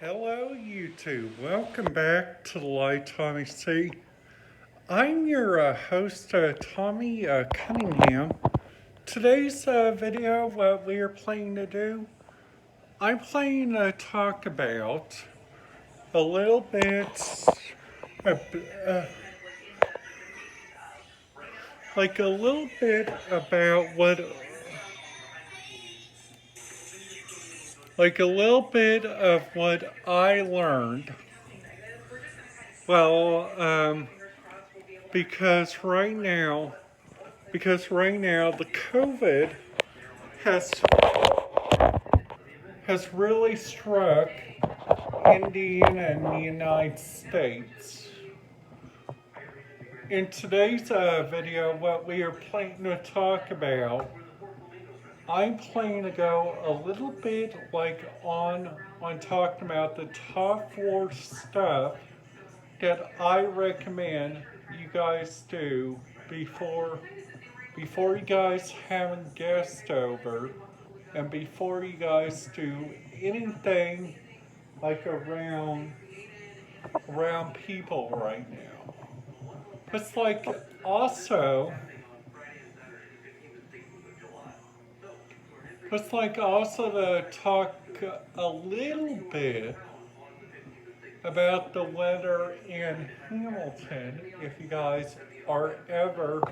Hello, YouTube. Welcome back to the Light Tommy C. I'm your host, Tommy Cunningham. Today's video, what we are planning to do, I'm planning to talk about a little bit, uh, uh, like a little bit about like a little bit of what I learned. Well, because right now, the COVID has has really struck Indiana and the United States. In today's video, what we are planning to talk about, I'm planning to go a little bit like on talking about the top 4 stuff that I recommend you guys do before you guys have a guest over and before you guys do anything like around people right now. It's like also to talk a little bit about the weather in Hamilton if you guys are ever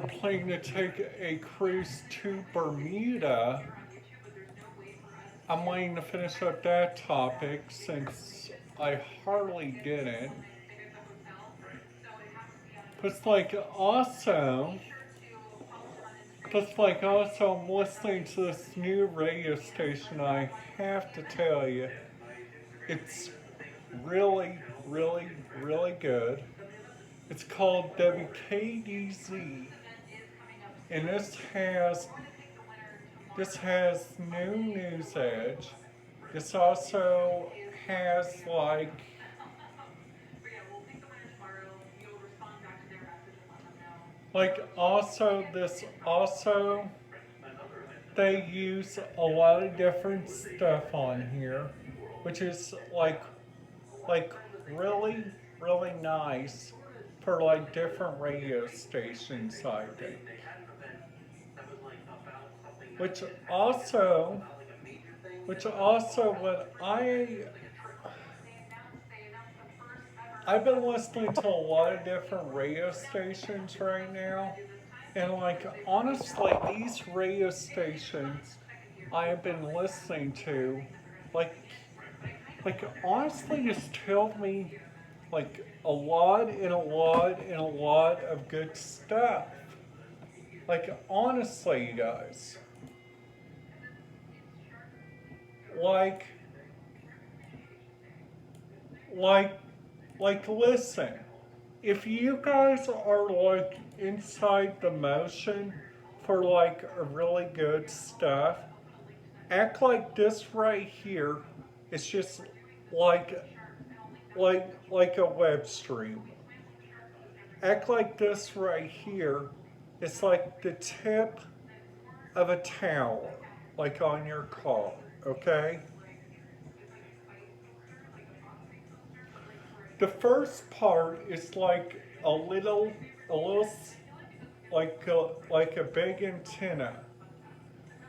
planning to take a cruise to Bermuda. I'm waiting to finish up that topic since I hardly did it. But I'm listening to this new radio station. I have to tell you, it's really, really, really good. It's called WKDZ, and this has new news edge. This also has also they use a lot of different stuff on here, which is like really, really nice for like different radio stations, I think. Which also, what I've been listening to a lot of different radio stations right now, and like honestly, these radio stations I have been listening to, like honestly, just tell me like a lot and a lot and a lot of good stuff. Like honestly, you guys, like like listen. If you guys are like inside the motion for like a really good stuff, act like this right here is just like like a web stream. Act like this right here is like the tip of a towel, like on your car, okay? The first part is like a little like a big antenna,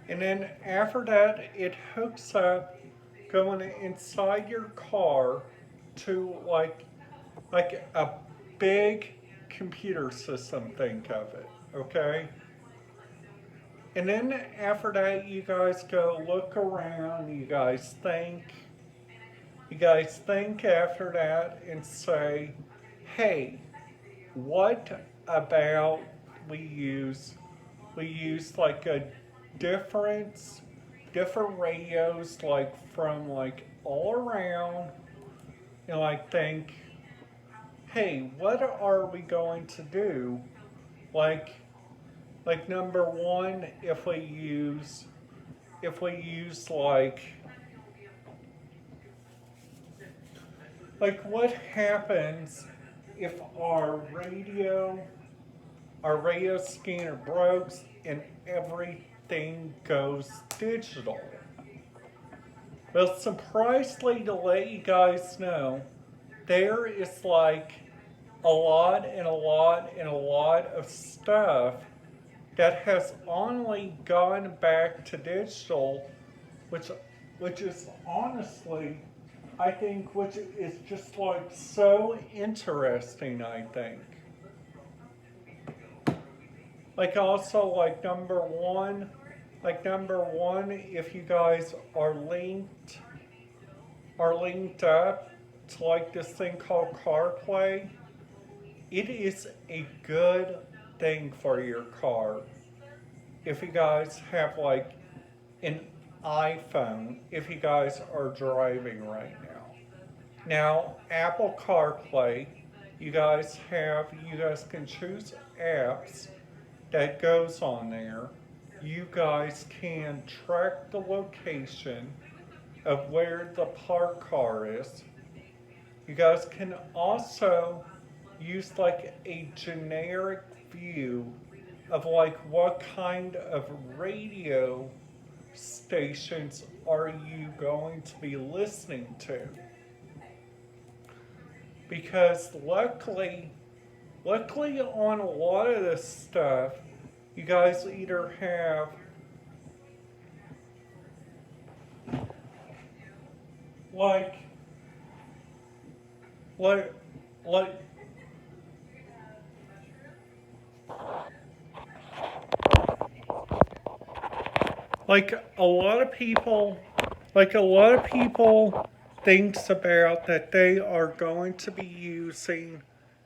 and then after that it hooks up going inside your car to like a big computer system. Think of it, okay? And then after that, you guys go look around. You guys think after that and say, hey, what about we use like a different radios like from like all around, and like think, hey, what are we going to do? Like number one, if we use like what happens if our radio scanner breaks and everything goes digital? Well, surprisingly, to let you guys know, there is like a lot and a lot and a lot of stuff that has only gone back to digital, which which is honestly, I think, which is just like so interesting. I think, like also like number one, if you guys are linked up to like this thing called CarPlay, it is a good thing for your car. If you guys have like an iPhone, if you guys are driving right now. Now, Apple CarPlay, you guys can choose apps that goes on there. You guys can track the location of where the parked car is. You guys can also use like a generic view of like what kind of radio stations are you going to be listening to? Because luckily on a lot of this stuff, you guys either have like like like like a lot of people thinks about that they are going to be using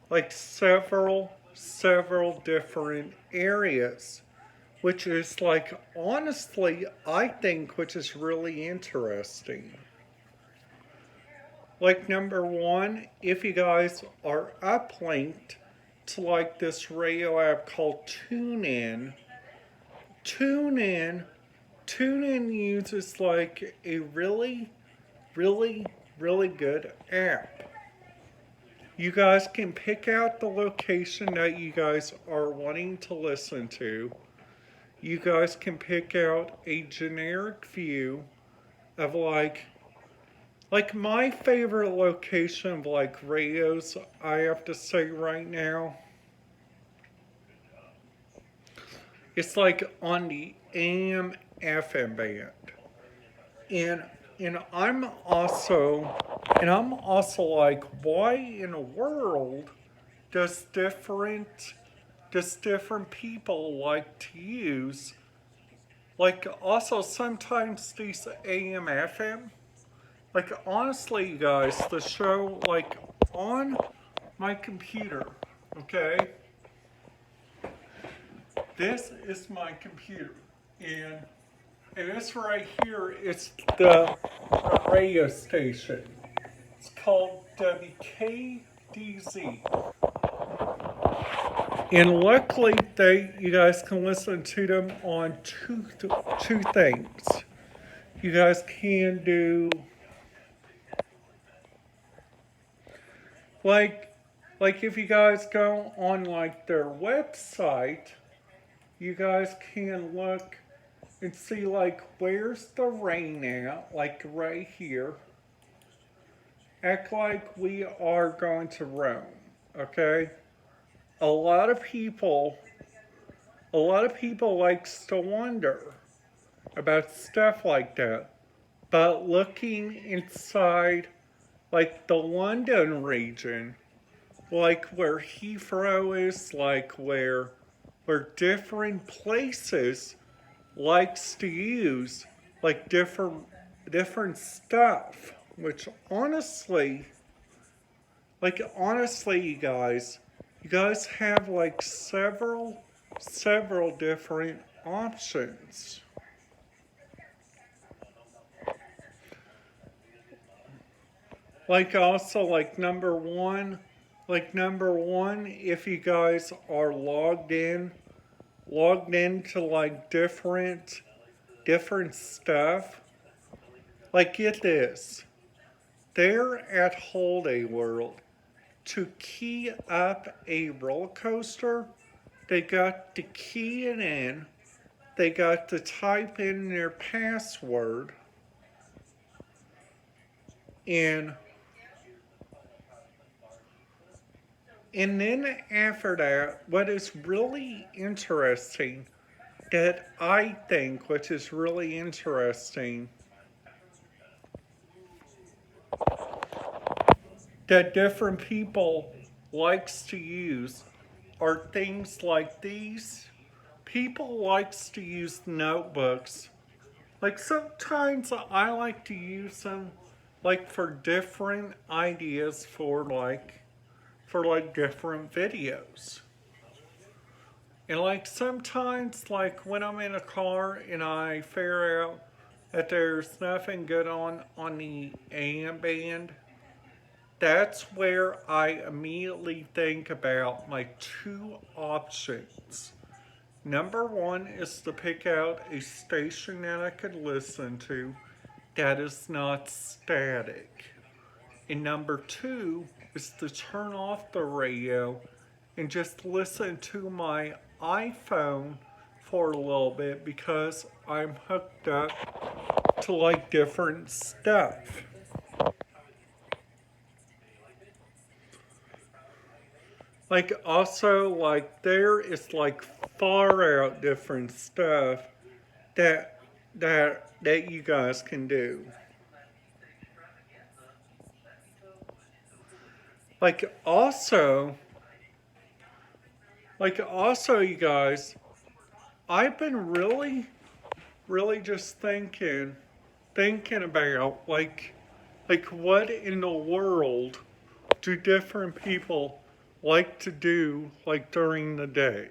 like several different areas, which is like honestly I think which is really interesting. Like number one, if you guys are uplinked to like this radio app called TuneIn, TuneIn uses like a really, really good app. You guys can pick out the location that you guys are wanting to listen to. You guys can pick out a generic view of like my favorite location of like radios, I have to say right now, it's like on the AM FM band. And and I'm also like, why in the world does different people like to use like also sometimes these AM FM. Like honestly, you guys, the show like on my computer, okay? This is my computer, and and this right here is the radio station. It's called WKDZ. And luckily, you guys can listen to them on two things. You guys can do like if you guys go on like their website, you guys can look and see like where's the rain at, like right here. Act like we are going to Rome, okay? A lot of people a lot of people likes to wonder about stuff like that. But looking inside like the London region, like where Heathrow is, like where different places likes to use like different stuff, which honestly you guys have like several different options. Like also number one, if you guys are logged into like different stuff, like get this, they're at Holiday World. To key up a roller coaster, they got to key it in, they got to type in their password, And and then after that, what is really interesting that I think, which is really interesting, that different people likes to use are things like these. People likes to use notebooks. Like sometimes I like to use them like for different ideas for like different videos. And like sometimes like when I'm in a car and I figure out that there's nothing good on the AM band, that's where I immediately think about my two options. Number one is to pick out a station that I could listen to that is not static. And number two is to turn off the radio and just listen to my iPhone for a little bit because I'm hooked up to like different stuff. Like also like there is like far out different stuff that that you guys can do. Like also like also you guys, I've been really just thinking about like what in the world do different people like to do like during the day.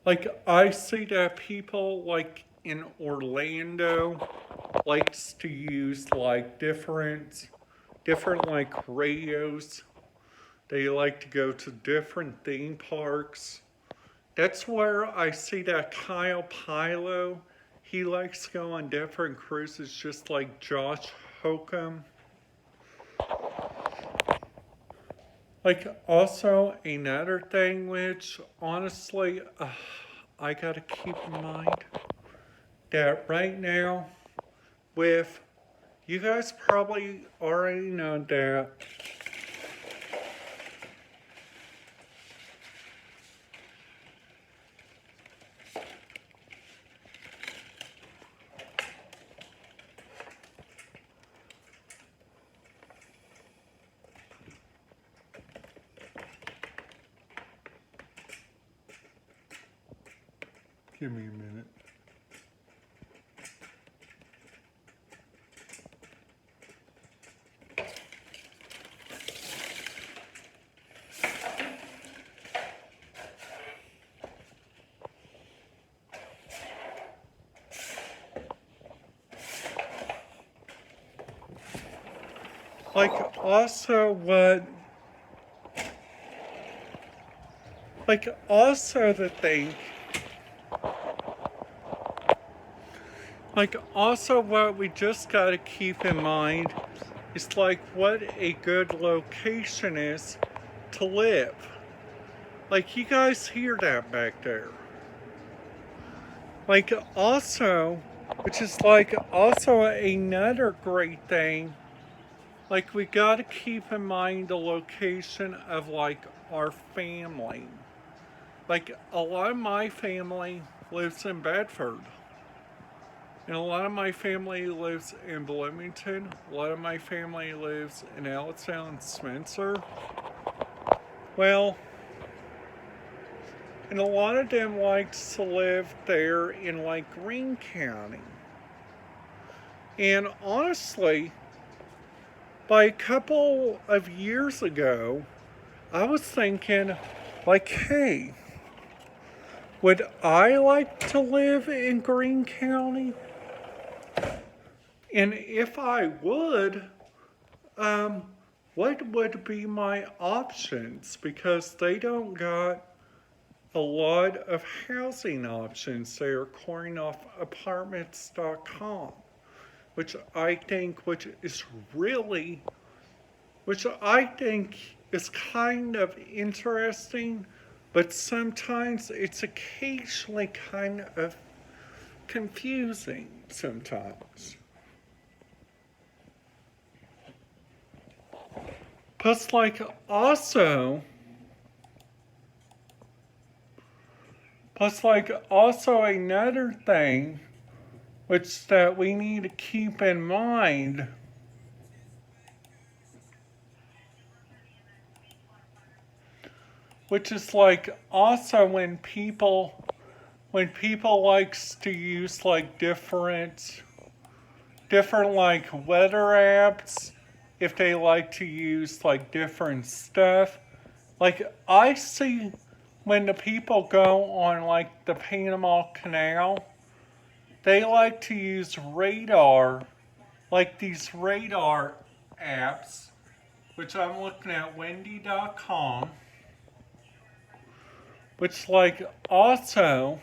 Like I see that people like in Orlando likes to use like different like radios. They like to go to different theme parks. That's where I see that Kyle Pilo, he likes to go on different cruises just like Josh Hokum. Like also another thing which honestly I gotta keep in mind that right now with you guys probably already know that. Give me a minute. Like also what like also the thing like also what we just gotta keep in mind is like what a good location is to live. Like you guys hear that back there. Like also, which is like also another great thing, like we gotta keep in mind the location of like our family. Like a lot of my family lives in Bedford. And a lot of my family lives in Bloomington. A lot of my family lives in Allentown and Spencer. Well, and a lot of them likes to live there in like Greene County. And honestly, by a couple of years ago, I was thinking, like, hey, would I like to live in Greene County? And if I would, um, what would be my options? Because they don't got a lot of housing options there according off apartments.com, really, which I think is kind of interesting, but sometimes it's occasionally kind of confusing sometimes. Plus, like, also, another thing, which that we need to keep in mind, which is like also when people likes to use like different like weather apps, if they like to use like different stuff. Like I see when the people go on like the Panama Canal, they like to use radar, like these radar apps, which I'm looking at windy.com, which like also,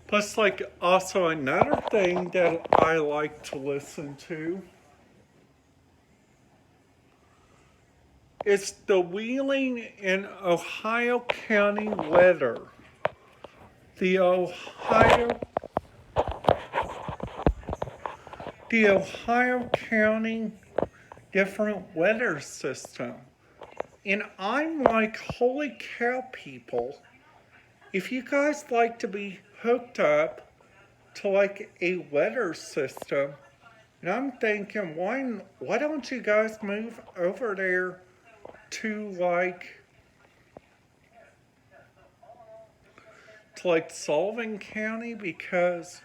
plus like also another thing that I like to listen to is the Wheeling in Ohio County weather. The Ohio the Ohio County different weather system. And I'm like, holy cow, people. If you guys like to be hooked up to like a weather system, and I'm thinking, why don't you guys move over there to like Sullivan County because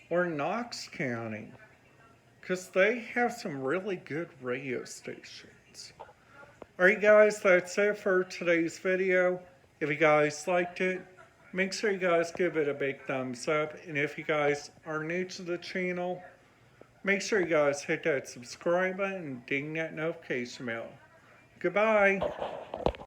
or Knox County because they have some really good radio stations. Alright guys, that's it for today's video. If you guys liked it, make sure you guys give it a big thumbs up. And if you guys are new to the channel, make sure you guys hit that subscribe button and ding that notification bell. Goodbye.